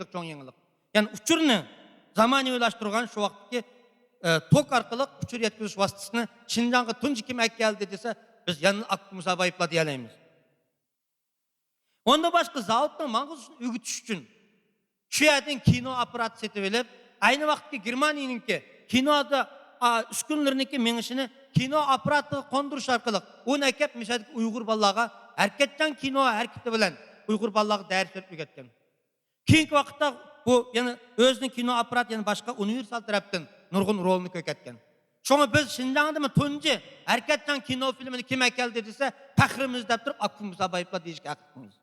çoğun yenilik. Yani uçurunu zamaniyleştirgen şu vaktki tok arkalık uçur yetkiliş vasıtasını Şinjan'ga tuncu kim ek geldi dese biz yanını aklımıza bayıpla diyeleyimiz. Onda başka zavutun mağazısını ügütüş için şu yerden kino aparat setivelip aynı vakitte Germaniyanınki kinoda üskünlerinki menişini kino aparatı konduruş arkalık onu ekip mesela Uygur ballağa erkekten kino hareketi bilen Uygur ballağı ders verip etken. Keyinki vakitte bu yani özünün kino aparat yani başka universal taraftan nurgun rolunu köketken. Şoňa biz Şinjan'da mı tuncu erkekten kino filmini kim ekel dediyse pahrimiz dep turup aklımıza bayıpla deyişke aklımız.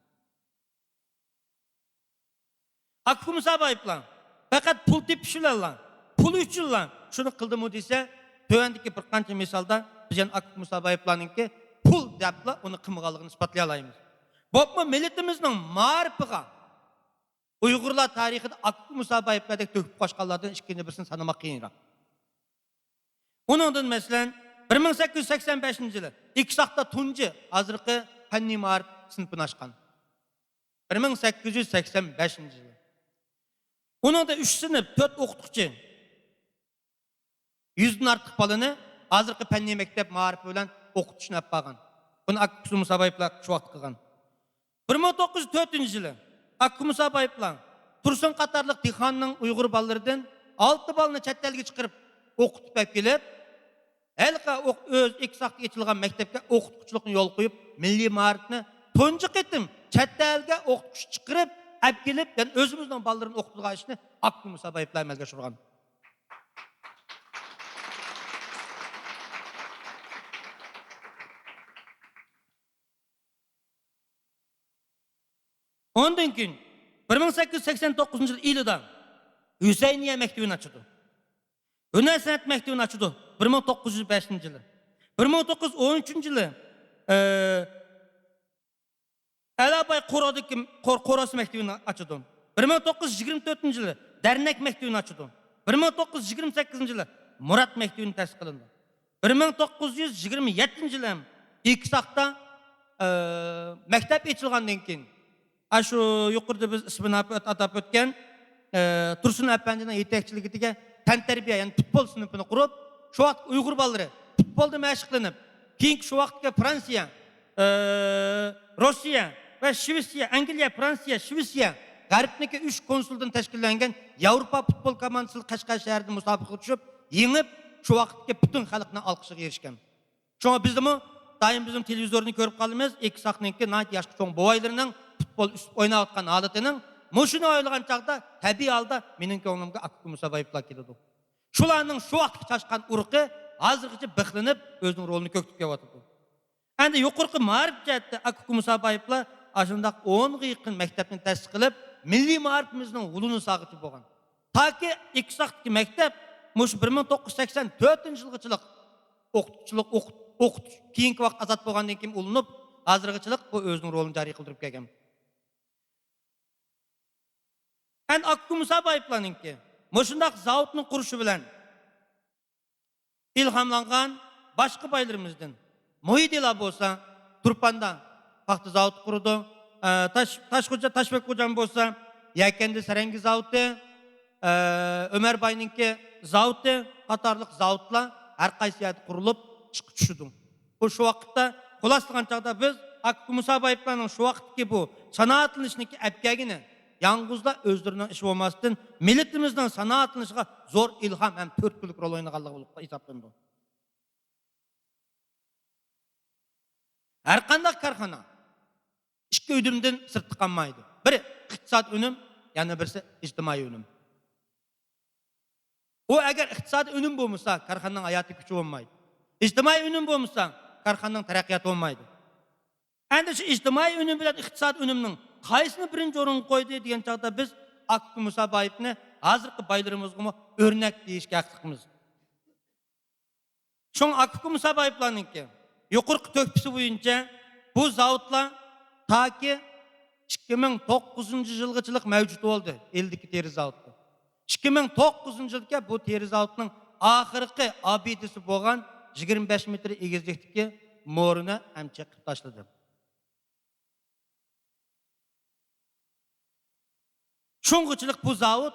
Aklımıza bayıpla. Fakat pul tepişiler lan. Pul üçün lan. Şunu kıldı mı dese tövendeki bir kança misalda biz yani aklımıza bayıplanın ki pul depla onu kımıqalığını ispatlayalayımız. Bu milletimizin marifıga Uygurlar tarihinde aklı musabayiplerden töküp koşkallardan işkence birisini sanımak kıyınrak. Onundan mesela 1885 yılı İksak'ta Tuncu hazırkı Fanni Marif sınıfını açkan. 1885 yılı. Onundan 3 sınıf 4 okutukçu 100'den artık balını hazırkı Fanni Mektep Marif ölen okutuşunu yapmagan. Bunu aklı musabayipler şu vakit kılgan. 1904 yılı Hakkı Musa Bayıplan, Tursun Katarlık Dikhan'ın Uygur ballarından 6 balını çettelge çıkarıp okutup hep gelip, öz iksak geçilgen mektepke okutukçulukunu yol koyup, milli maharetini toncuk ettim. Çettelge okutuş çıkarıp hep gelip, yani özümüzden balların okutulgan işini Hakkı Musa Bayıplan melge şurgan. Ondan gün 1889 yıl İlı'dan Hüseyniye Mektebi'ni açıldı. Önel Sanat Mektebi'ni açıldı 1905 yılı. 1913 yılı Elabay Korosu Mektebi'ni açıldı. 1924 yılı Dernek Mektebi'ni açıldı. 1928 yılı Murat Mektebi'ni tesis kılındı. 1927 yılı İksak'ta mektep açılgandan keyin şu yukarıda biz ismini atıp ötken Tursun Efendi'nin yetekçiliğine tenterbiye yani futbol sınıfını kurup şu vakit Uygur balları futbolda meşgullanıp keyinki şu vakitte Fransa, Rusya ve Şivisiya, Angliya, Fransa, Şivisiya Garip'teki 3 konsuldan teşkillengen Avrupa futbol komandası Kaşgar şehrinde musabıka düşüp yenip şu vakitte bütün halkına alkışa erişken. Şoňa biz de daim bizim televizyonunu görüp kalımız. İki saknınki nayt yaşlı çoğun boğaylarının futbol oynayatkan aletinin muşunu oylagan çağda tabi alda menin köňümge akı musabayıpla keledi. Şularning şu vaqt çaşkan urqı hazırgıca bıqlanıp özünün rolunu köktükke watypdy. Endi yuqorqy maarif jätte akı musabayıpla aşındaq 10 yqin mektepni tesis qilib milli maarifimizning ulunu sagıtı bolgan. Taki iki saqtki mektep muş 1984 yılgıçılık okutukçuluk keyinki vaqt azat bolgandan keyin ulunup hazırgıçılık bu özünün rolunu jary kıldırıp kelgen. En Hakkı Musa Bayıplanınki muşundaq zavutning quruşu bilen ilhamlangan başka baylarımızdan Muhidila bolsa Turpanda paxta zavut kurdu. Taşbek Hocam bolsa Yakendi Sarengi zavutu, Ömer Bay'ninki zavutu, Katarlık zavutla her qaysı ýerde kurulup çıkıp düşüdü. Bu şu vakitte kulaslagan çağda biz Hakkı Musa Bayıplanın şu vakitteki bu sanatılışındaki epkegini yalnızda özlerinin işi olmasından milletimizden sanatılışına zor ilham hem törtkülük rol oynaganlygy bolup hesaplandı. Her qanday karxana iki ödümden sırtı kalmaydı. Biri iktisat önüm, yani birisi ictimai önüm. O eğer iktisat önüm bolmasa karxananın hayatı güçü olmaydı. İctimai önüm bolmasa karxananın taraqqiyatı olmaydı. Endi şu ictimai önüm bilen iktisat önümünün qaysını birinci orunga koydu degan çağda biz Hakkı Musa Bayıpni hazırkı baylarımızga örnek deyişke haqqımız. Şoň Hakkı Musa Bayıplarnınki yuqorqy tökpisi boyunca bu zavutlar taki 2009 yılgıçılık mevcut oldu eldeki teri zavutda. 2009 yılga bu teri zavutning ahirki abidisi bolgan 25 metre egizlikdeki moruna amcha qilib tashladi. Şoňgyçylyk bu zawod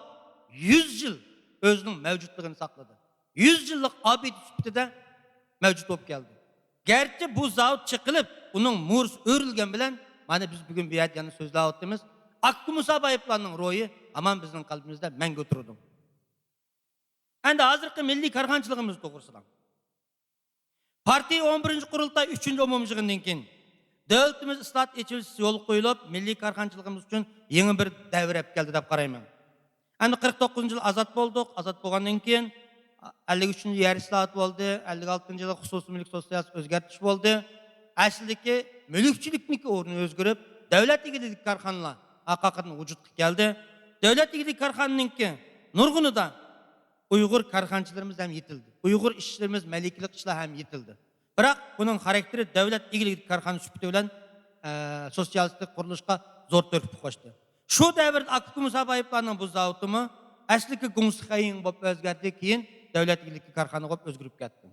100 yıl özünün mevcutluğunu sakladı. 100 yıllık abid süptede mevcut olup geldi. Gerçi bu zawod çıkılıp, onun murs örülgen bilen, mana biz bugün bir yanı sözlü avutduğumuz, Akkı Musa Bayıplan'ın royu aman bizim kalbimizde men götürdüm. Endi hazırkı milli karhançılığımız doğrusudan. Parti 11. kurultay 3. umumjygynyň keyin döwletimiz ıslat etçilisi yol koyulup, milli karhançılığımız üçün yeni bir devir ep geldi dep garayman. Endi 49 yıl azat bolduk, azat bolgandan keyin 53. yer islahat boldu, 56. yılda hususi mülk sosialist özgertiş boldu. Aslideki mülkçülükniki ornu özgürüp, devlet igilik karhanlar hakikaten vücutga geldi. Devlet igilik karhanınki nurgunu da Uygur karhançılarımız hem yetildi. Uygur işçilerimiz, melikilik işler hem yetildi. Bırak bunun karakteri devlet igilik karhanı süpütü bilen sosyalistik kuruluşka zor törpü koştu. Şu devirde Akkı Musa Bayıplan'ın bu zavutumu asliki Gumsıkayın bop özgerdi keyin devlet igilik karhanı bop özgürüp ketdi.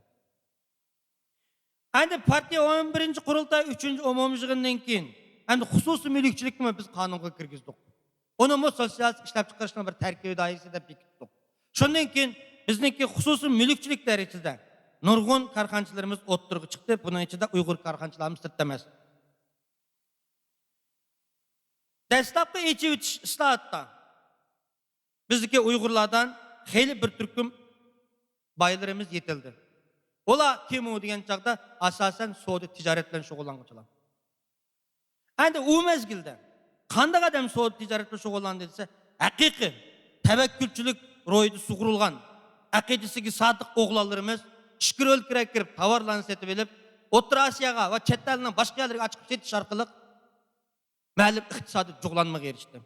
Endi partiya 11. kurultay 3. umumjygynyň keyin endi hususi mülkçilikni biz kanunga kirgizdik. Onu mu sosyalist işlep çıkarışına bir terkibi dairesi de bekittik. Şondan keyin bizniki hususi mülkçilik derecesinde nurgun karhançılarımız otturgu çıktı. Bunun içinde Uygur karhançılarımız sırtlamaz. Destapkı içi islahatta bizdeki Uygurlardan heyli bir türküm baylarımız yetildi. Ola kim o diyen çağda asasen Suudi ticaretle şogullanğıçylar. Endi u mezgilde kandak adam Suudi ticaretle şogullandy dese, hakiki tevekkülçülük roydu sugurulgan, akidesigi sadık oğlanlarımız şükür өлkere kirip tovarlarını setip elip, Otur Asiyaga ve chet elinden başka yerlere açıp setiş arkalık ma'lum iqtisadi joglanmaga erişdi.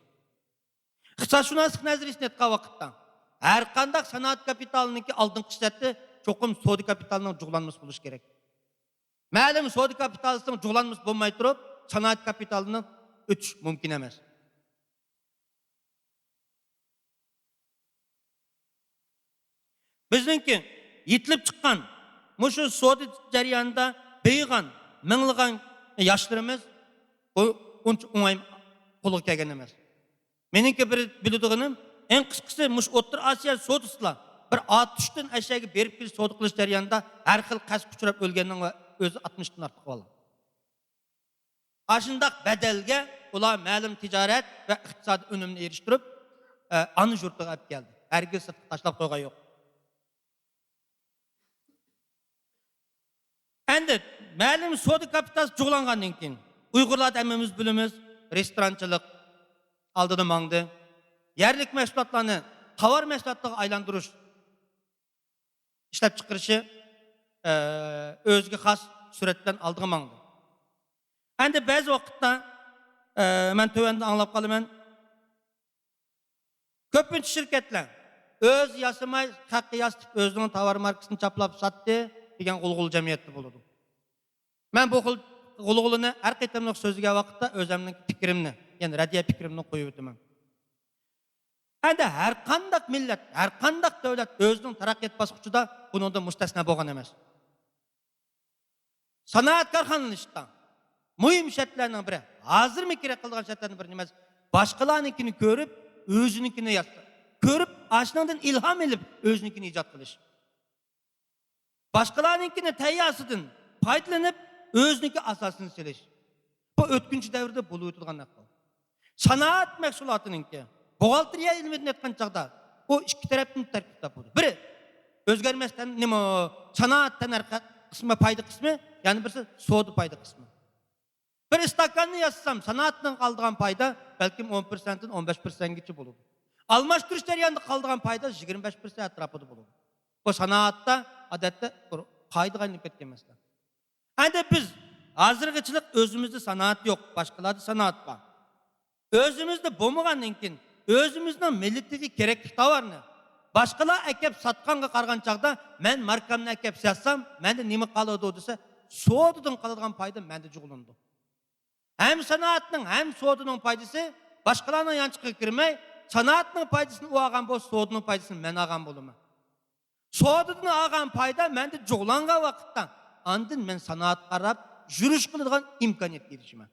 Iqtisodşunaslıq nazariyasine etken vaqtda her kandak sanat kapitalınınki aldınqı şartı çokum Suudi kapitalının joglanması buluş gerek. Ma'lum Suudi kapitalının joglanması bolmay turup, sanat kapitalının ötüş mümkün emas. Bizninki yitilip çıkan, muşu Suudi jaryanında beygan, mыңлыган yaşlarımız oňay kuluq kelgen emas. Meninki bir bildiğim en kıskısı muş Otur Asiya Suudislar bir 63'ten aşağı berip bir Suudi kılıç jaryanında her xil qas kuchurap ölgenden özü 60'dan artıq bola. Aşındaq bedelge ular ma'lum ticaret ve iqtisadi önümünü eriştirip anı jurtga alip geldi. Herkes taşlap koygan yok. Endi ma'lum Suudi kapitası joglangandan keyin Uygurlar emmemiz bilimiz restorançılık aldıdı maňdy. Yerlik mahsulotlarni tovar mahsulotlarga aylandyryş işlep çıkırışı özgü has suretden aldığı maňdy. Endi bazı vaqtda men tövende anlap kalıman köpünçü şirketler öz yasamay hakkı yastıp özünün tovar markasını çaplap sattı degan gulgul jamiyetde boludu. Men bu gulgulunu her qaytamlyk sözüge vaqtda özümniň pikirimni, yani radiya pikirimni koyup ötümen. Endi her kandak millet, her kandak devlet özünün taraqqiyat basqıçyda bundan mustasna bolgan emas. Sanat karhanlyşda muhim şartlardan biri, hazır mı kerek kılgan şartlardan biri emas, başkalarınınkini görüp özününkini yazdı. Görüp aşından ilham elip özününkini icad kılış. Başkalarınınkini tayyasıdın faydalanıp özününki asasını seleş. Bu ötkünçü devirde bulup ötülgan akıl. Sanat mahsulatınınki, buhalteriya ilmini etken çağda o iki tarafın terkipte buldu. Biri, özgermezden sanattan arka kısmı payda kısmı, yani birisi soğudu payda kısmı. Bir istakanını yazsam sanattan kaldığan payda belki 10%'in 15%'in geçi bulur. Almaştırış deryanında kaldığan payda 25% etrafıda bulur. Bu sanatta adette kaydı kaynayıp etkenmezler. Endi biz hazırgıçılık özümüzde sanat yok, başkalarda sanat var. Özümüzde bolmagandan keyin özümüzün milletdeki gerekli tovarni başkalar ekep satkanга qargan çağda men markamni ekep satsam, mende nima qaladi dese, Suudidan qaladigan payda mende joglandy. Hem sanatning hem Suudining paydası başkalarına yançıqqa kirmey, sanatning paydasını o algan bolsa, Suudining paydasını men algan bolaman. Suudidan algan payda mende joglanga vaqtda andın men sanat qarab jürüş qiladigan imkoniyat erişiman.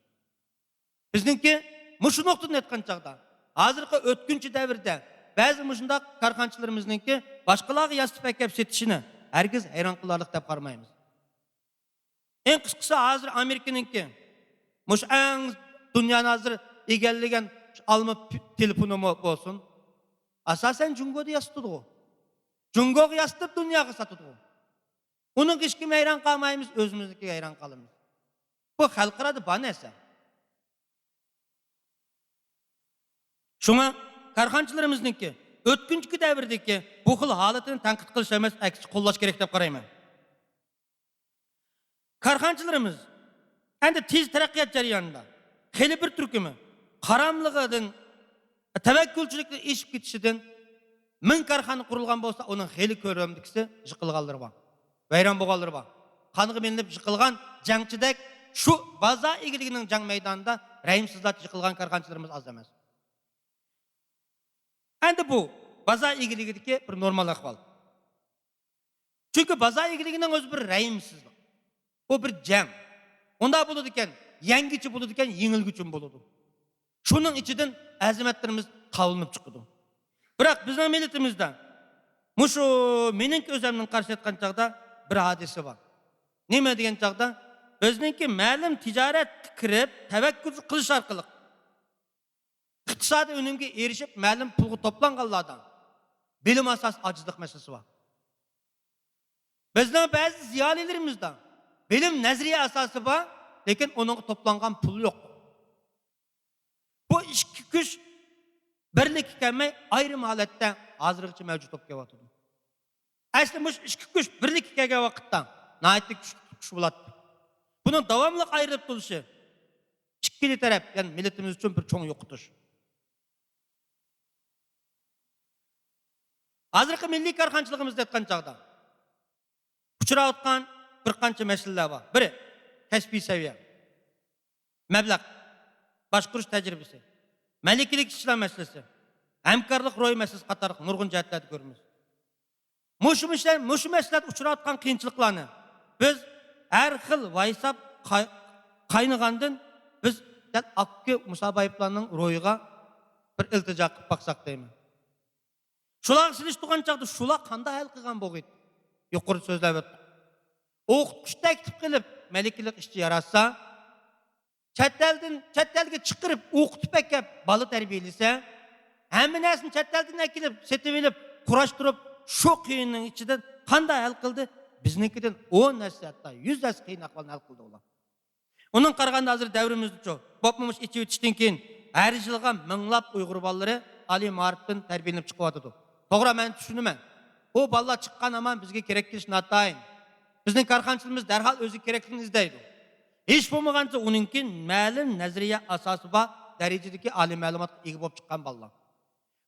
Bizninki mushu nuqtadan etgan çağda Hazırkı ötkünçü devirde bazı muşunda karxançılarımızınki başkalarga yastıp ekep setişini herkes hayran kılarlık dep qarmaymiz. En kıskısı hazır Amerika'nınki. Muş en dünyanın hazır egelligen alma telefonu mu olsun. Asasen Jungo'da yastıdı o. Jungo'ga yastıp dünyaya satıdı o. Onun hiç kim hayran kalmayımız, özümüzdeki hayran kalımız. Bu halkıradı bana ese. Şuna karxançılarımızınki ötkünçü devirdeki bu xil halatını tanqid qilish emas, aksi qo'llash kerak deb qarayman. Karxançılarımız endi tez taraqqiyot jarayonida xeli bir turkumi qaramligidan tavakkülçülükle ishib ketishidan ming karxana qurilgan bo'lsa, uning xeli ko'ramdikisi yiqilganlari bor. Vayron bo'lganlari bor. Qanig'i minib yiqilgan jangchidek shu baza egiligining jang maydonida rahimsizlar yiqilgan karxançılarımız az emas. Endi bu baza egiligideki bir normal ahval. Çünkü baza egiliginin özü bir rahimsizlik. O bir jang. Onda buludu iken, yengiçi buludu iken, yengilgiçi buludu. Şunun içinden azimetlerimiz kavlanıp çıkıdı. Bırak bizden milletimizden, muşu menin özlemden karşı etken çağda bir hadisi var. Neme degen çağda? Bizninki ma'lum ticaret kirip, tevekkül kılış arkalık. İktisadi önümge erişip ma'lum pulgu toplanganlardan bilim asas acizlik meselesi var. Bizden bazı ziyalilerimizden bilim nezriye asası var, lekin onun toplangan pulu yok. Bu iki güç birlik gelmey ayrı mahallette hazırlıkçı mevcut olup geliyordu. Aslında bu iki güç birlik gelgen vakitte nahitlik güç buladı. Bunun devamlı ayrılıp duruşu ikili taraf, yani milletimiz için bir çoğun yokutuş. Hazırkı milli karxançılığımızda etken çağda uçura otkan bir qancha meseleler var. Biri, kesbi seviye, meblağ, başkuruş tecrübesi, melikilik işlem meselesi, hemkarlık royu meselesi katarlık nurgun cihetlerde görürüz. Muşu meseleler uçura otkan kıyınçılıklarını biz her xil vaysap kaynıgandın biz akki musabayiplarının royuga bir iltica qıp baksak deymi. Şular siliş tuğan çağda şular kanda hal kıgan boğuydu. Yukarı sözler öttük. Oğutkuş tektip kılıp melikilik işçi yaratsa, chattelge çıkırıp okutup ekip balı terbiyelise, hemen esin chattelden ekilip, setivilip, kuraştırıp, şu kıyının içinden kanda hal kıldı, bizninkiden 10 nesli hatta 100 nesli kıyın akvalını hal kıldı ola. Onun karganda hazır devrimizde çok. Bopmamış içi ütüşten keyin, her yılga mınlap Uygur balları Ali Marif'ten terbiyelenip çıkıvadıdı. Doğru ben düşünümen. O balla çıkkan aman bizge gerekliş natayın. Bizning karxançılığımız derhal özü gerekliğini izleydi. Hiç bulmaganca onunki ma'lum nazariya asası var derecedeki ali ma'lumat ega bo'lib chiqqan balla.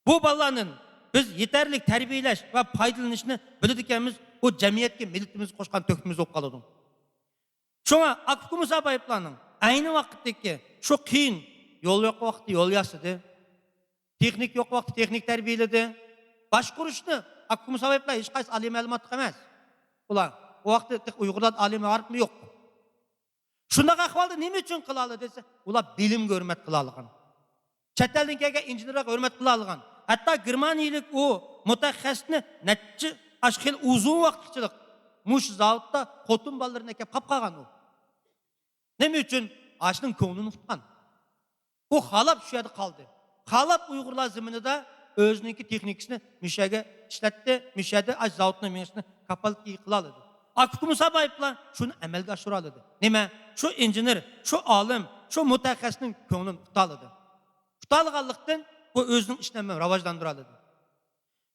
Bu ballanın biz yeterlik terbiyeleş ve faydalanışını bildiğimiz o cemiyetke milletimiz koşkan tökümüz olup kaldı. Şuna akıkı musabayiplarının aynı vakitteki şu kıyın yol yok vakti yol yasıdı. Teknik yok vakti teknik terbiyeledi. Başkuruştu akıkı musabayiplar hiç kayısı ali ma'lumat emez. Ulan o vakti Uygurlar ali ma'lumat mı yok? Şundaq ahvalda neme üçün kılalı dese, ular bilim hürmet kılalıgan. Çetelden kelgen injinerga hürmet kılalıgan. Hatta Germaniyelik o mutaxassisni netçi aşkil uzun vaqtçılık muş zavodda xotun ballarını ekep kapqagan o. Neme üçün aşının ko'nglini tutgan. O halap şu yerda kaldı. Halap Uygurlar ziminida özününki texnikasini müşaga işletdi, müşada aş zavodni menisini kapalık kılalı. Akıkı musabayiplar şunu amelga aşıralıdı. Neme? Şu injiner, şu alim, şu mutaxassisning ko'nglini tutalıdı. Tutalganlıktan bu özünün işlemini ravajlandıralıdı.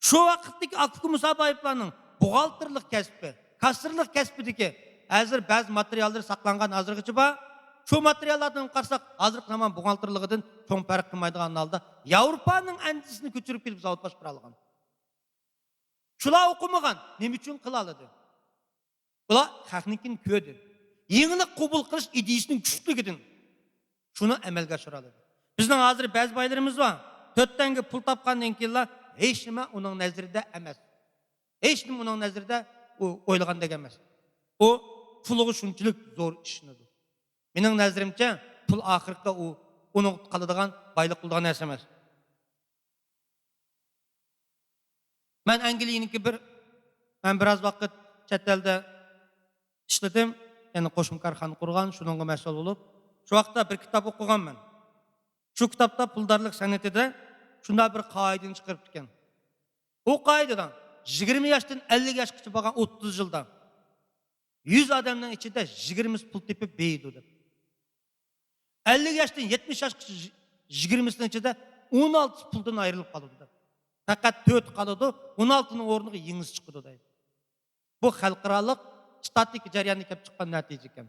Şu vaqtdagi akıkı musabayiplarning buğaltırlık kesbi, kasırlık kesbideki hazır bazı materyallar saklangan hazırgıcı var. Şu materyallardan qarsak hazırkı zaman buğaltırlığıdan çoğun fark qilmaydigan halda Avrupa'nın endisini köçürüp kelip zavod başqara algan. Şular okumagan, neme üçün kılalıdı? Ular xalqnikin ködü. Yenilik qabul qilish ideyasining kuchligidan shuni amalga oshiradi. Bizning hozir ba'zi baylarimiz var. 4 tanga pul topgandan keyin hech nima uning nazarida emas. Hech nima uning nazarida u o'ylagandek emas. O pulga shunchalik zo'r ishnidir. Mening nazarimcha pul oxirida u uning qiladigan boylik qiladigan narsa emas. Ben ben biraz vakit chet elde işledim. Yani qo'shma korxona qurgan, shuningga mas'ul bo'lib, shu vaqtda bir kitob o'qiganman. Shu kitobda puldorlik san'atida shunday bir qoidani chiqarib ekan. O qoidadan 20 yoshdan 50 yoshgacha bo'lgan 30 yilda 100 odamning ichida 20 pul tepib beydi deb. 50 yoshdan 70 yoshgacha 20 ichida 16 puldan ayrilib qoladi deb. Faqat 4 qoladi, 16 ning o'rniga yengisi chiqadi deydi. Bu xalqarалық statik jarayonni kelib chiqqan natija ekan.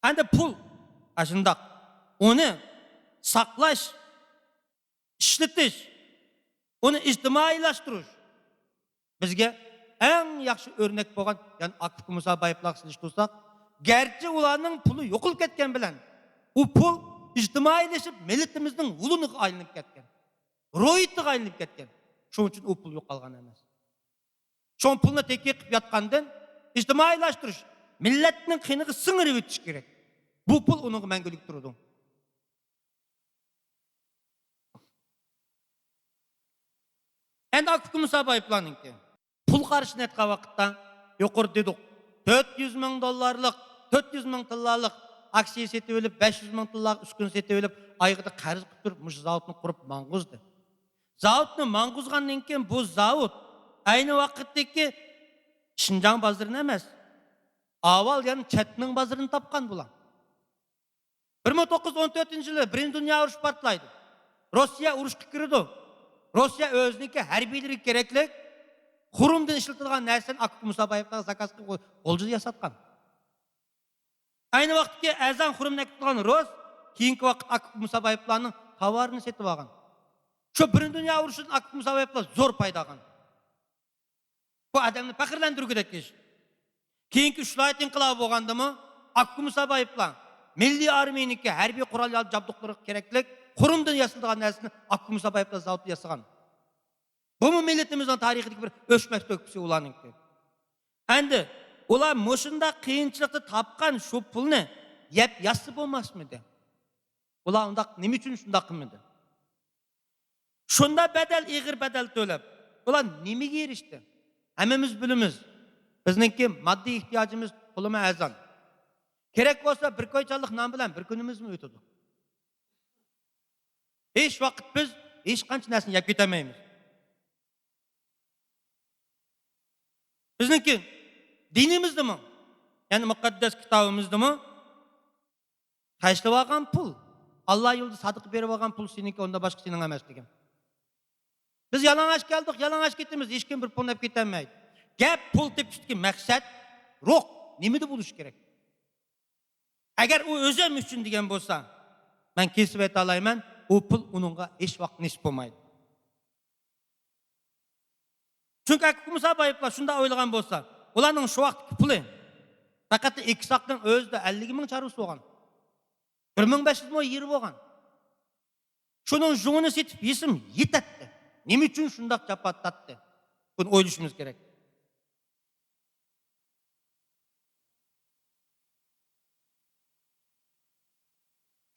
Endi pul ashundaq onu saqlash, ishlatish, onu ijtimoiylashtirish bizga eng yaxshi o'rnak bo'lgan, ya'ni Akif Musaboyevlar silish tursak, garchi ularning puli yo'qolib ketgan bilan, u pul ijtimoiylashib millatimizning uluniga aylanib ketgan. Ro'yitiga aylanib ketgan. Shuning uchun u pul yo'qolgan emas. Şu pulni tekki qilib yotgandan ijtimoiylashtirish, millatning qiyniga singirib o'tish kerak. Bu pul uning mangulik turadi. Endi Akif Musaboyevlarningki pul qarashini aytgan vaqtda yuqori dedik. 400 ming dollarlik, 400 ming tillarlik aksiya setib olib, 500 ming tillarlik uskun setib olib, oyida qarz qilib turib, mush zavodni qurib mang'uzdi. Zavodni mang'uzgandan keyin bu zavod ayni vaqtdagi Şinjan bazarini emas, avval yani Chetning bazarini topgan bular. 1914-yili Birinchi dunyo urushi portlaydi. Rossiya urushga kirdi. Rossiya o'ziniki harbiylari kerakli Qurumdan ishlatilgan narsani Akif Musaboyevlarga zakaz qilib qo'lda yasatgan. Ayni vaqtda azan Qurumdan qilgan Rus keyingi vaqt Akif Musaboyevlarning tovarini setib olgan. Shu Birinchi dunyo urushidan Akif Musaboyevlar zo'r paydo olgan. Bu adamni faxrlantirgudak ish. Keyingi Shloyt inqilobi bo'lgandimi, Akif Musaboyevlar milliy armiyaniki harbiy qurol jabduqlari kerakli Qurumdan yasalgan narsani Akif Musaboyevlar zavodda yasagan. Bu millatimizning tarixidagi bir o'chmak to'kpisi ularningki. Endi ular moshunda qiyinchilikda topgan shu pulni yeb yassi bo'lmasmidi? Ular undaq nima uchun shundaq qilmadi? Shunda bedel, ig'ir bedel to'lab, ular nimaga erishdi? Hammamiz bilamiz. Bizningki moddiy ehtiyojimiz pulima azon. Kerak bo'lsa bir koychalik non bilan bir kunimizmi o'tadi. Hech vaqt biz hech qancha narsani yeb ketamaymiz. Bizningki dinimizdimi? Yani muqaddas kitobimizdimi? Tashlab olgan pul. Allah yo'lida sadiq berib olgan pul seniki, onda boshqa sening emas degan. Biz yalang'och keldik, yalang'och ketamiz, hech kim bir pulni olib ketolmaydi. Gap pul tepishki maqsad ruh nimada bo'lishi kerak? Agar u o'zim uchun degan bo'lsa, men kesib ayta olmayman, u pul uningga hech vaqt nisb bo'lmaydi. Chunki Akif Musaboyevlar shunda o'ylagan bo'lsa, ularning shu vaqtdagi puli faqat ikki soqning o'zida 50 ming chorvasi bo'lgan. 1500 ming yeri bo'lgan. Shuning jungini setib yesim yetadi. Nima uchun shundoq japotatdi? Buni o'ylashimiz kerak.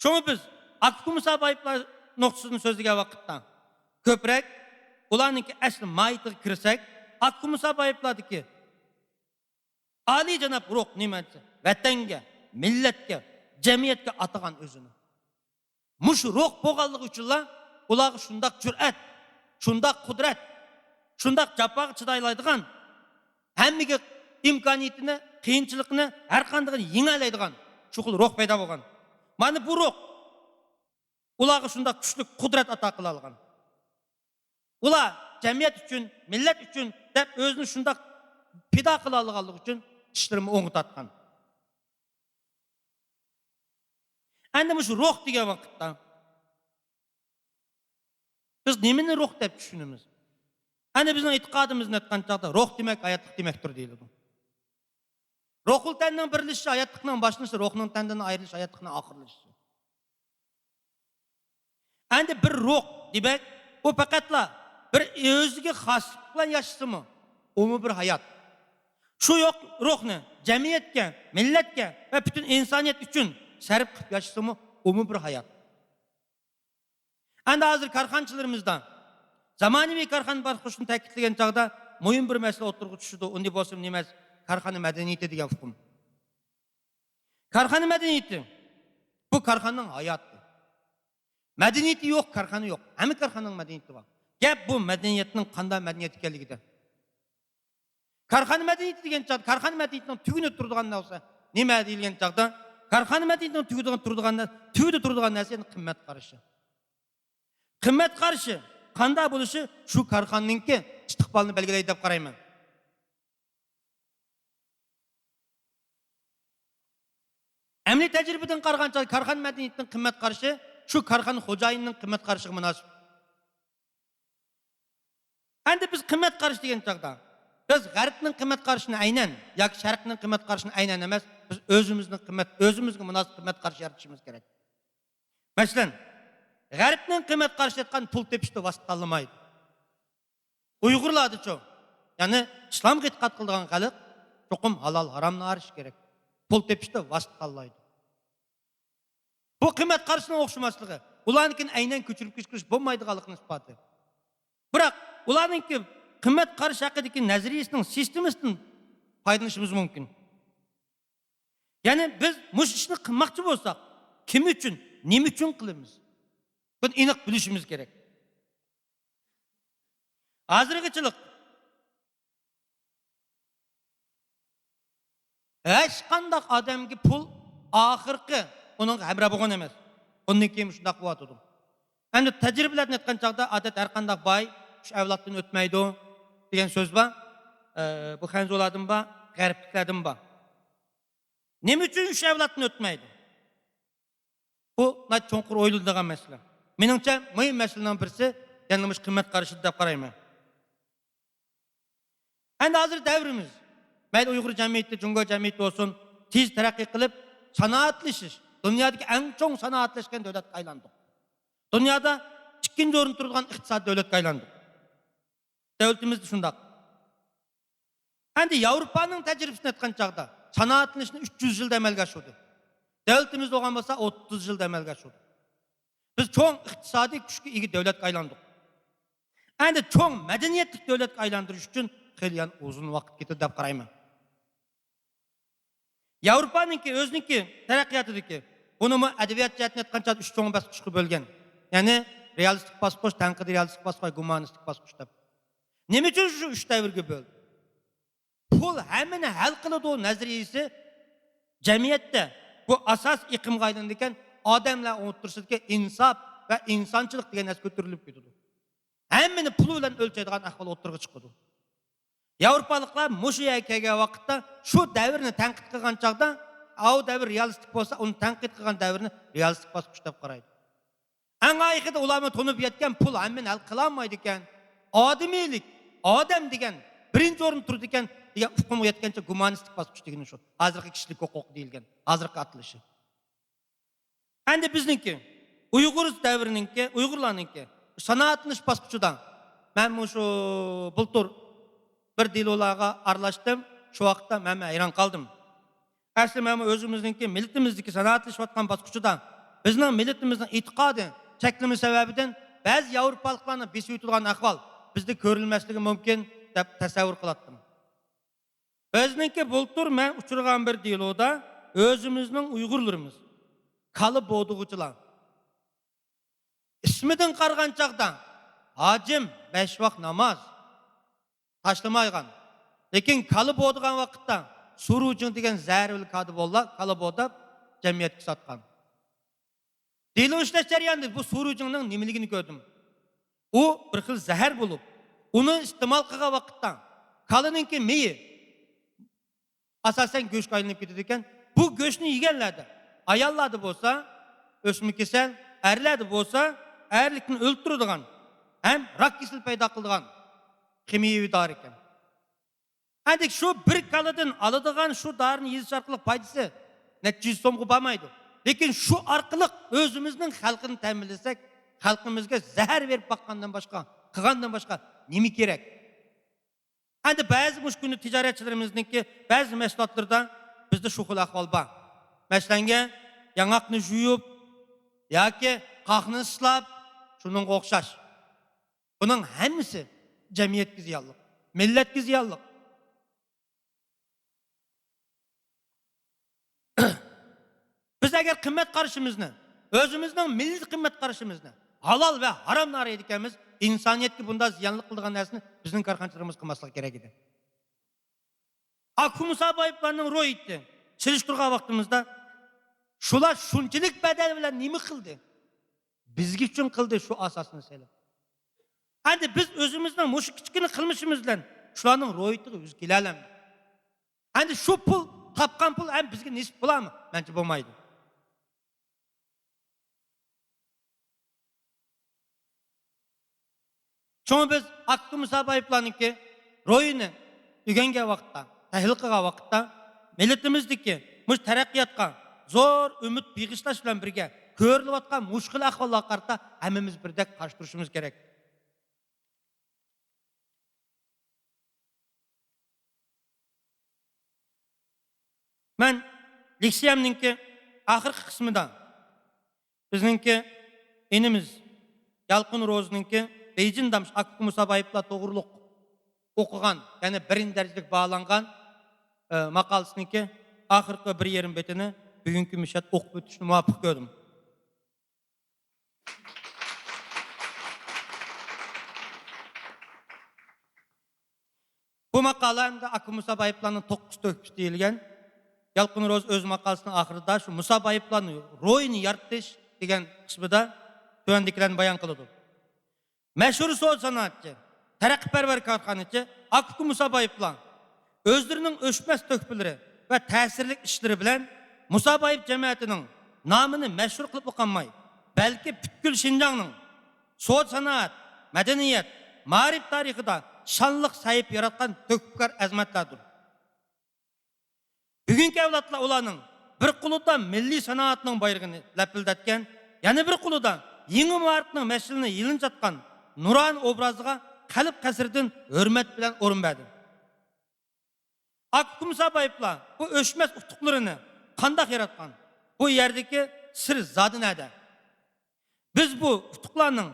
Şunu biz Akif Musaboyevlar nuqtasini so'zlagan vaqtda ko'proq ularningki asli mayitiga kirsak, Akif Musaboyevlardagi oliy janob ruh nimasi? Vatanga, millatga, jamiyatga atagan o'zini. Mush ruh bo'lganligi uchunlar ularga shundoq jur'at, shundoq qudrat, shundoq jafoga chidaydigan, hammaga imkoniyatini, qiyinchilikni har qanday yengalaydigan shu xil ruh paydo bo'lgan. Mana bu ruh ularga shundoq kuchli qudrat ato qila olgan. Ular jamiyat uchun, millat uchun deb o'zini shundoq fido qila olganligi uchun ishlarini o'ngtatgan. Endi shu ruh degan vaqtda biz nimani ruh deb tushunamiz? Ana bizning e'tiqodimizni aytgan chaqda ruh demak hayotlik demakdir deyiladi. Ruhul tanning birlashishi hayotlikning boshlanishi, ruhning tandan ayrilishi hayotlikning oxirlashishi. Endi bir ruh demak, u faqatla bir o'ziga xos bilan yashasimi, umi bir hayot. Shu ruhni jamiyatga, millatga va butun insoniyat uchun sarf qilib yashasimi, umi bir hayot. Endi hozir korxonchilarimizdan Zamonaviy korxona boshqarishni ta'kidlagan chog'da muhim bir masala o'tirg'i tushdi. Unda bo'lsin emas, korxona madaniyati degan hukm. Korxona madaniyati bu korxonaning hayoti. Madaniyati yo'q, korxona yo'q. Hamma korxonaning madaniyati bor. Gap bu madaniyatning qanday madaniyat ekanligida. Korxona madaniyati degan chog'da korxona madaniyatining tuguni turadigan narsa nima deyilgan chog'da korxona madaniyatining tugida turadigan narsa qimmat qarashi. Qimmat qarashi qanday bo'lishi shu korxonaninki istiqbolini belgilaydi deb qarayman. Amli tajribadan qaragancha korxona madaniyatining qimmat qarashi shu korxona xo'jayinining qimmat qarashiga munosib. Endi biz qimmat qarash degan chog'da biz g'arbning qimmat qarashini aynan yoki sharqning qimmat qarashini aynan emas, biz o'zimizga munosib qimmat qarash yaratishimiz kerak. Masalan, g'arbning qimmat qarashi aytgan pul tepishda vosita tanlamaydi. Uyg'urlardachi, ya'ni islomga e'tiqod qilgan xalq cho'qim halol haromni arish kerak. Pul tepishda vosita tanlaydi. Bu qimmat qarashining o'xshamasligi, ularnikining aynan ko'chirib kirish bo'lmaydiganligining isboti. Biroq ularninki qimmat qarash haqidagi nazariyasining sistemasidan foydalanishimiz mumkin. Ya'ni biz mush ishni qilmoqchi bo'lsak, kim uchun, nima uchun qilamiz? Buni aniq bilishimiz kerak. Hozirgachilik hech qanday odamga pul oxirgi uning hamroh bo'lgan emas. Undan keyin shunday bo'lardi. Endi tajribalarni aytgan chog'da odat har qanday boy shu avloddan o'tmaydi degan so'z bor. Bu xanzolardan bor, g'arbliklardan bor. Nima uchun shu avloddan o'tmaydi? Bu cho'nqur o'ylanadigan masala. Meningcha, muhim masalalarning birisi yanılmış qimmat qarashi deb qarayman. Endi hozir davrimiz mayli Uyg'ur jamiyati, Jungo jamiyati bo'lsin, tez taraqqiy qilib sanoatlashish, dunyodagi eng cho'ng sanoatlashgan davlatga aylandik. Dunyoda ikkinchi o'rinda turadigan iqtisodiy davlatga aylandik. Davlatimiz shunday. Endi Yevropaning tajribasini aytgan chog'da sanoatlanishni 300 yilda amalga oshirdi. Davlatimiz bo'lgan bo'lsa 30 yilda amalga oshirdi. Biz cho'ng iqtisodiy kuchga ega davlatga aylandik. Endi cho'ng madaniyatli davlatga aylantirish uchun qilgan uzun vaqt ketdi deb qarayman. Yevropaninki o'ziniki taraqqiyotidagi buni adabiyot jihatdan aytgancha 3 cho'ng bosqichga bo'lgan. Ya'ni realistik bosqich, tanqidiy realistik bosqich, gumanistik bosqich deb. Nima uchun shu 3 davrga bo'ldi? Pul hammani hal qiladi nazariyasi jamiyatda bu asos iqimga aylanadi ekan, odamlar o'tirishidagi insof va insonchilik degan narsa ko'tarilib ketadi. Hammani pul bilan o'lchaydigan ahvol o'tirg'i chiqadi. Yevropaliklar mushu kelgan vaqtda shu davrni tanqid qilgan chog'da, o davr realistik bo'lsa, uni tanqid qilgan davrni realistik bosqich deb qaraydi. Eng oxirida ularni to'nib yetgan pul hammani hal qila olmaydi ekan. Odamiylik, odam degan birinchi o'rinda turadi ekan degan hukm yetgancha gumanistik bosqich degani shu. Hozirgi kishilik huquq deyilgan, hozirgi atilishi. Endi bizniki Uyg'ur davrininki, Uyg'urlarninki sanoatlanish bosqichidan men shu bultur bir dilolarga aralashdim. Shu vaqtda men hayron qoldim. Asli men o'zimizningki millatimizniki sanoatlanishayotgan bosqichidan bizning millatimizning e'tiqodi cheklimi sababidan ba'zi yevropaliklarning besib o'tgan ahvol bizda ko'rilmasligi mumkin deb tasavvur qilatdim. Bizningki bultur men uchirgan bir diloda o'zimizning Uyg'urlarimiz kalı boğduğucular. İsmidan qargan chaqda hacim 5 vaqt namaz tashlamaygan. Lekin kalı boğduğan vaqtda surucun degan zaril kadi bo'ldi, kalı boğdab jamiyatga sotgan. Dilo ishlash jarayonida bu surucunning nimaligini ko'rdim. U bir xil zahar bo'lib, uni iste'mol qilgan vaqtda kalıninki miyi asosan go'shtga aylanib ketadi ekan. Bu go'shtni yeganlarda ayollarda bo'lsa, o'smi kasal, erlarda bo'lsa, erlikni o'ltiradigan, ham rak kasal paydo qiladigan kimyoviy dori ekan. Endi shu bir kaladan oladigan shu dorini yeyish orqali foydasi necha yuz so'mga bormaydi. Lekin shu orqali o'zimizning xalqini ta'minlasak, xalqimizga zahar berib boqqandan boshqa, qilgandan boshqa nima kerak? Endi ba'zi mush kuni tijoratchilarimizningki ba'zi mahsulotlarda bizda shu xil ahvol bor. Masalanga yanaqni juyib yoki qoqni islab shuningga o'xshash. Bunun hemmisi cemiyetki ziyallık, milletki ziyallık. Biz eğer kıymet karışımızını, özümüzden milli kıymet karışımızını halal ve haram nara edikemiz, insaniyetki bunda ziyanlık kıldığın dersini bizim karxançılığımız kılmaslık gerek idi. Akı Musa Bayıplarının roy etti. Çeliştirga vaktimizde şular şunçilik bedel bilen nimi kıldı? Bizgi üçün kıldı şu asasını söyle. Hadi biz özümüzden muşu küçükünü kılmışımızdan şularının roy ettiği üzgilerle. Hadi şu pul, tapkan pul hem bizge nisip bular mı? Bence bulmaydı. Çoğu biz Akı Musa Bayıplarının ki royunu ügenge vakitta, tahilqiga vakitta milletimizdeki muş terakkiyatqa zor ümit biğişlaş bilen birge körülüp atkan muşkul ahvallarga qarata hammamiz birdek qarshi turishimiz gerek. Men litseyimninki ahirki qismida bizningki inimiz Yalqın Roz'ninki Beyjin Damş Akı Musa Bayıplar toğruluk okugan, yani birinci derecelik bağlangan makalısınınki ahirki bir yerin betini bugünkü müşet okup ötüşünü muvaffak gördüm. Bu makala hem de Akı Musa Bayıplarının 9 töküş deyilgen. Yalqın Roz öz makalısının ahırda şu Musa Bayıplarının royunu yaratış degen kısmıda tövendikilerini bayan kılıdı. Meşhur sol sanatçı, terakkiperver karxanıcı Akı Musa Bayıplar özlerinin öşmez tökpüleri ve tesirlik işleri bilen Musa Bayıp cemiyetinin namını meşhur kılıp okanmay, belki bütkül Şinjan'ın sol sanat, medeniyet, marif tarihida şanlık sahip yaratkan tökpükar azmetlerdir. Bugünkü evlatlar olanın bir kuluda milli sanatının bayrağını lepildetken, yani bir kuluda yeni marifinin meşrilini yılın çatkan Nuran obrazıga kalp kasırdan hürmet bilen orun verdi. Akı Musa Bayıplar bu öşmez uftuklarını kandak yaratkan bu yerdeki sır zadı nerede? Biz bu uftuklarının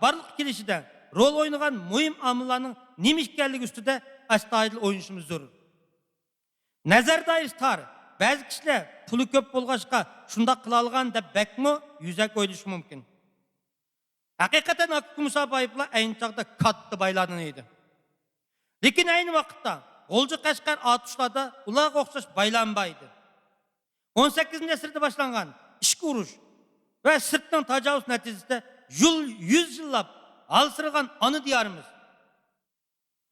barlık gelişide rol oynayan mühim amillarının nimişkerlik üstüde astoydil oyunuşumuz zorur. Nazar dair tar, bazı kişiler pulu köp bolgaçka şunda kılalgan da bekmi yüzek oynuş mümkün. Hakikaten Akı Musa Bayıplar aynı çağda kattı bayladın idi. Lekin aynı vakitte Olcu Kaşgar atışlarda ulağa okşaş baylanbaydı. 18. asırda başlangan işki uruş ve sırttan tacavuz neticesinde 100 yıllap alsırılgan anı diyarımız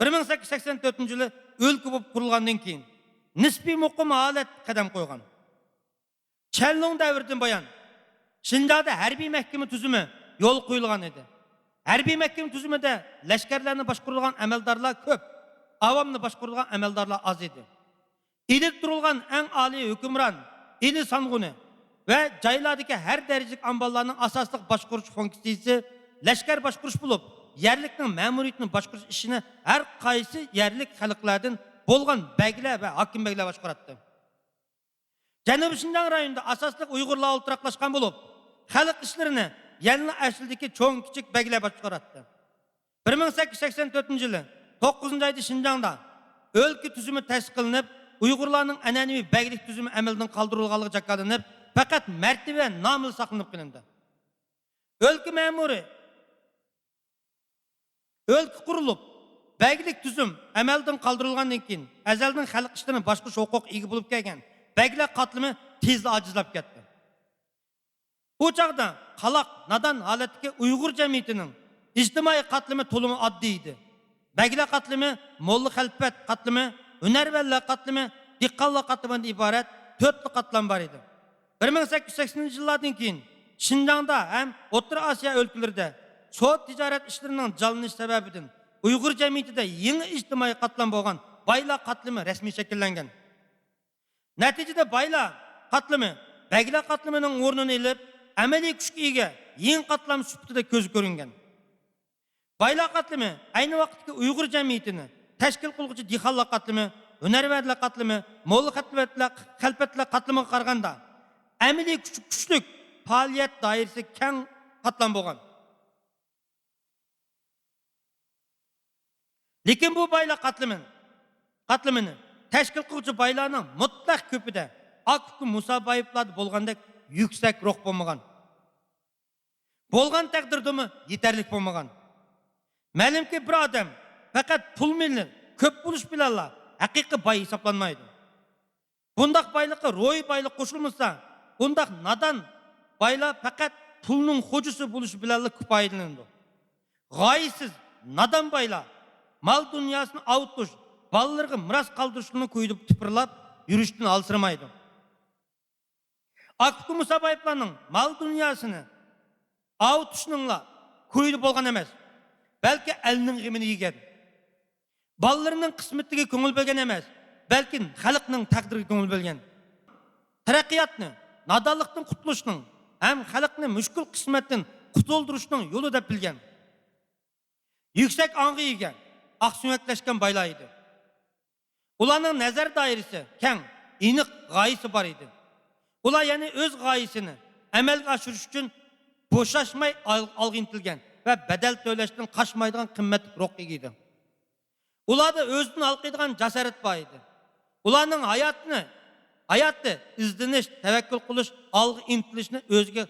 1884 yılı ülkü bulup kurulgandan keyin nispi muqim alet kadam koygan. Çellon devirden bayan Şinjada harbiy mahkeme tüzümü yol koyulgan edi. Harbiy mahkeme tüzümüde leşkerlerini başkurulgan ameldarlar köp, avamını başkurulgan ameldarlar az idi. İlip durulgan en ali hükümran, ili sangunu ve caylardaki her derecelik amballarının asaslık başkuruş fonksiyonu leşker başkuruş bulup, yerliknin memuriyetinin başkuruş işini her kayısı yerlik halıklardan bolgan beygiler ve hakim beygiler başkurattı. Janubi Şinjan rayonunda asaslık Uygurlar olturaklaşkan bulup, halık işlerini yanına eşildeki çoğun küçük beygiler başkurattı. 1884 yılı 9. ayda Şinjan'da ülke tüzümü teşkil kılınıp, Uygurlarının annenevi beygilik tüzümü emelden kaldırılgalığı jakalanıp, fakat mertebe namılı saklanıp kılındı. Ülke memuru, ülke kurulup, beygilik tüzüm emelden kaldırılgandan keyin ezelden halık işlerini başkuruş hukuk igi bulup kelgen beygiler katılımı tezli acizlap ketdi. Bu çağda kalak, nadan haletdeki Uygur cemiyetinin ictimai katılımı tolumu addiydi. Beygiler katılımı, Mollu Halpet katılımı, Ünervella katılımı, Dikkalla katılımından ibaret 4 katlam var idi. 1880 yıllardan keyin Şinjan'da hem Orta Asya ülkelerinde soğuk ticaret işlerinin çalınış sebebinden Uygur cemiyetinde yeni ictimai katlam bolgan baylar katılımı resmi şekillengen. Neticede baylar katılımı, beygiler katılımının ornunu elip, ameliy kuchga ega yeni katlam süptida ko'zi ko'ringan. Baylar katılımı aynı vakitte Uygur cemiyetini teşkil kılgıcı dihalla katılımı, Ünerverdiler katılımı, Moğol Halpetler katılımı karganda ameliy küçük faaliyet dairesi keng katlam bolgan. Lekin bu baylar qatlamini tashkil qiluvchi baylarning mutlaq ko'pida Akif Musa Bayevlarda bo'lgandek yuksak ruh bo'lmagan. Bo'lgan taqdirdami yetarli bo'lmagan. Ma'lumki bir odam faqat pul bilan ko'p bo'lish bilan haqiqiy boy hisoblanmaydi. Bundaq baylıqqa ro'y bayliq qo'shilmasa, bundaq nadan baylar faqat pulning xo'jisi bo'lishi bilan kifoyalanadi. G'oyisiz nadan baylar mal dunyosini avutish, balalarga miros qoldirishni qo'yib tipirlab yurishdan alsiramaydi. Akif Musa Bayevlarning mal dunyosini avutishninla qo'yib bo'lgan emas, balki elning g'imini yegan. Balalarning qismatiga ko'ngil bo'lgan emas, balki xalqning taqdiriga ko'ngil bo'lgan. Taraqqiyotni, nodonlikdan qutulishning ham xalqni mushkul qismatdan qutuldirishning yo'li deb bilgan. Yuksak ong'i yegan, aqsuyaklashgan baylar edi. Ularning nazar doirasi keng, aniq g'oyasi bor edi. Ular ya'ni o'z g'oyasini amalga oshirish uchun bo'shashmay olg'a intilgan va badal to'lashdan qochmaydigan qimmatli ruh edi. Ularda o'zini alqiydigan jasorat bor edi. Ularning hayotni izdinish, tavakkul qilish, olg'a intilishni o'ziga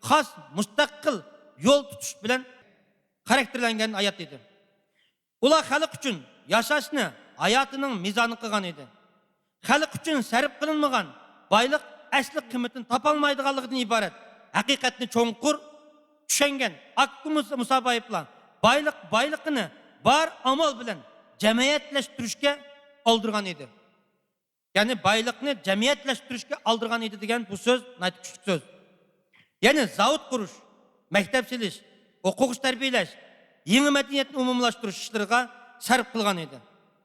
xos mustaqil yo'l tutish bilan xarakterlangan hayot edi. Ular xalq uchun yashashni hayotining mezoni qilgan edi. Xalq uchun sarf qilinmagan boylik asli qiymatini topolmaydiganligidan iborat. Haqiqatni cho'nqur tushungan Akif Musa Bayevlar boyliqni bor amal bilan jamiyatlashtirishga oldirgan edi. Ya'ni boyliqni jamiyatlashtirishga oldirgan edi degan bu so'z kuchli so'z. Ya'ni zavod qurish, maktab silish, o'quv tarbiyalash, yangi madaniyatni umumlashtirish ishlariga sarf qilgan edi.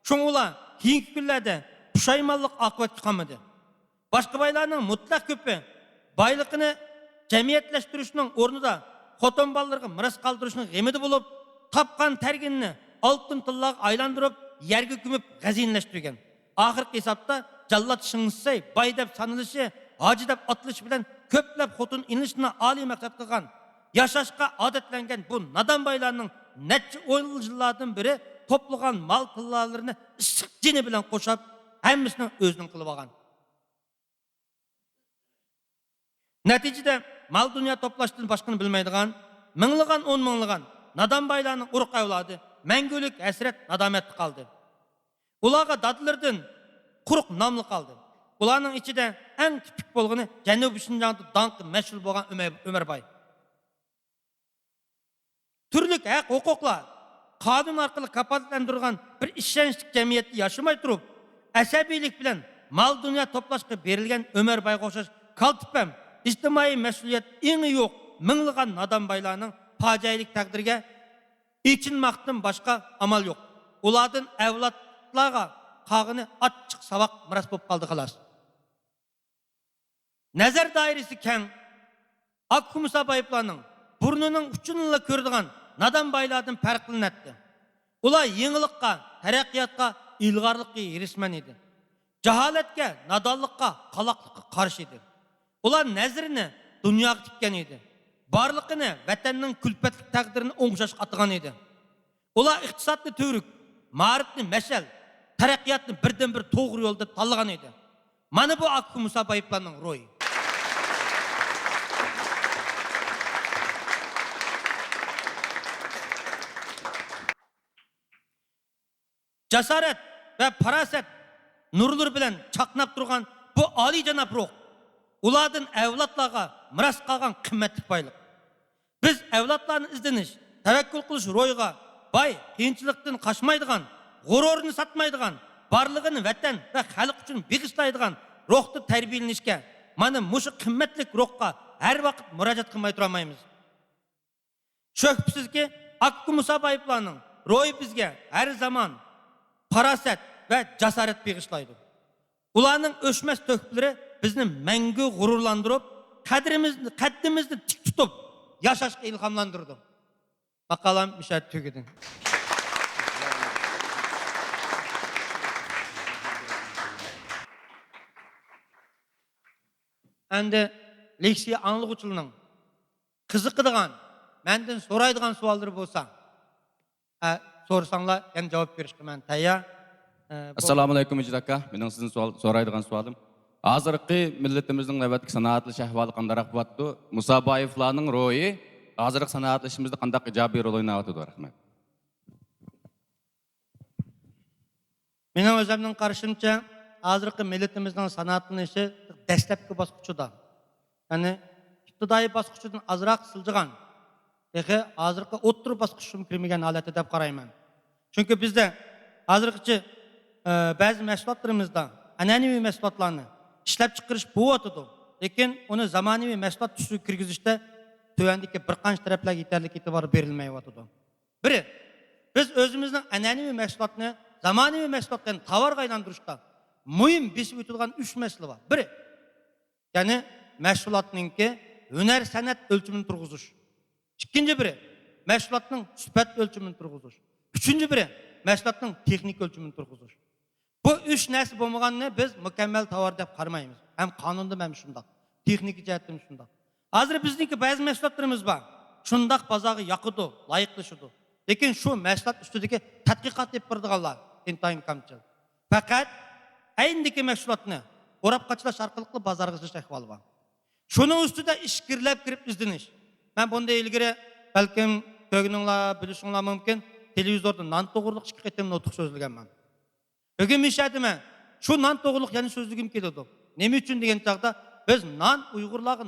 Shunga ular keyingi kunlarda pushaymonlik oqibatga qolmadi. Boshqa baylarning mutlaq ko'pi boyliqni jamiyatlashtirishning o'rnida xotin bolalarga miros qoldirishning g'amida bo'lib, topgan targinni oltin tillaga aylantirib, yerga ko'mib g'azinlashtirgan. Oxirgi hisobda jallod Shingsay boy deb sanilishi, hoji deb otilishi bilan ko'plab xotin inishni oliy maqsad qilgan, yashashga odatlangan bu nadan baylarning necha yillardan beri to'plagan mal pullarini issiq jini bilan qo'shib, hammasini o'zining qilib olgan. Natijada mal dunyo to'plashdan boshqani bilmaydigan, minglagan, 10 minglagan nadan baylarning urug' avlodi mangulik hasrat nadomatda qoldi. Ularga dadlardan quruq nomli qoldi. Ularning ichida eng tipik bo'lgani Janubiy Shinjongda danqi mashhur bo'lgan Ömerboy. Turli haq huquqlar qonun orqali kafolatlantirilgan bir ishonchli jamiyatda yashamay turib, asabiylik bilan mal dunyo to'plashga berilgan Ömerboyga o'xshash kaltipam ijtimoiy mas'uliyat eng yo'q minglagan nadan baylarning fojialik taqdiriga ichinmoqdan boshqa amal yo'q. Ulardan avlodlarga qog'ini ochiq savoq miros bo'lib qoldi xolos. Nazar doirasi keng Akif Musa Bayevlarning burnining uchini ko'radigan nadan baylardan farqlanadi. Ular yangilikqa, taraqqiyotga, ilg'orlikqa erishman edi. Jaholatga, nodonlikqa, qaloqlikqa qarshi edi. Ular nazarini dunyoga tikkan edi. Barliqini vatanning kulfatli taqdirini o'ngshashga atgan edi. Ular iqtisodni to'rik, ma'rifni mashal, taraqqiyotni birdan-bir to'g'ri yo'lda tanlagan edi. Mana bu Akif Musa Bayevlarning ro'yi. Jasorat va farosat nurlar bilan chaqnab turgan bu oliy janob ruh ulardan avlodlarga miros qolgan qimmatli boylik. Biz avlodlarni izdinish, tavakkul qilish ro'yiga boy, qiyinchilikdan qochmaydigan, g'ururini satmaydigan, barlig'ini vatan va xalq uchun beg'ishlaydigan ruhni tarbiyalanishga, mana mushu qimmatli ruhga har vaqt murojaat qilmay turmaymiz. Shubhasizki, Akif Musa Bayevlarning ro'yi bizga har zamon farosat va jasorat beg'ishlaydi. Ularning o'chmas to'kplari bizni mangu g'ururlantirib, qaddimizni tik tutib, yashashga ilhomlantirdi. Maqolam mishat tugadi. Endi leksiya anglag'uchilarning qiziqadigan, mendan so'raydigan savollari bo'lsa, so'rasanlar, yana javob berishga men tayyor. Assalomu alaykum Mejid aka. Mening sizdan so'raydigan savolim. Hozirgi millatimizning navbatdagi sanoatli ahvoli qanday bo'lyapti? Musa Boyevlarning ro'yi hozirgi sanoatli ishimizda qanday ijobiy rol o'ynayapti? Rahmat. Mening o'zimning qarashimcha, hozirgi millatimizning sanoatlanishi dastlabki bosqichida. Ya'ni ibtidoiy bosqichdan azroq siljigan. Lekin hozirgi o'ttir bosqichga kirmagan holatda deb qarayman. Chunki bizda hozirgacha ba'zi mahsulotlarimizda an'anaviy mahsulotlarni ishlab chiqarish bo'lyotdi. Lekin uni zamonaviy mahsulot tusiga kirgizishda tuvandagi bir qancha taraflarga yetarli e'tibor berilmayotdi. Biri, biz o'zimizning an'anaviy mahsulotni zamonaviy mahsulotlarni tovarga aylantirishda muhim besib o'tilgan 3 masala bor. Biri, ya'ni mahsulotningki hunar san'at o'lchimini turg'izish. İkinci biri, mahsulotning sifat o'lchimini turg'izish. Üçüncü biri, mahsulotning texnik o'lchimini turg'izish. Bu 3 narsa bo'lmaganni biz mukammal tovar deb qaramaymiz. Ham qonunda ham shundoq, texnik jihatdan shundoq. Hozir bizniki ba'zi mahsulotlarimiz bor. Shundoq bozorga yoqidi, loyiqlashidi. Lekin shu mahsulot ustidagi tadqiqot deb birdiganlar intayin kamchil. Faqat ayndagi mahsulotni o'rab qachlash orqali bozorga chiqish ahvoli bor. Shuning ustida ishkirlab kirib izdinish. Ben bunday ilgari balkim ko'gninglar bilishinglar mumkin, televizorda non to'g'riliq ikki qatim nutq so'zlaganman. Bugun mishadiman, shu non to'g'riliq yana so'zligim keladi. Nima uchun degan chaqda biz non Uyg'urlarga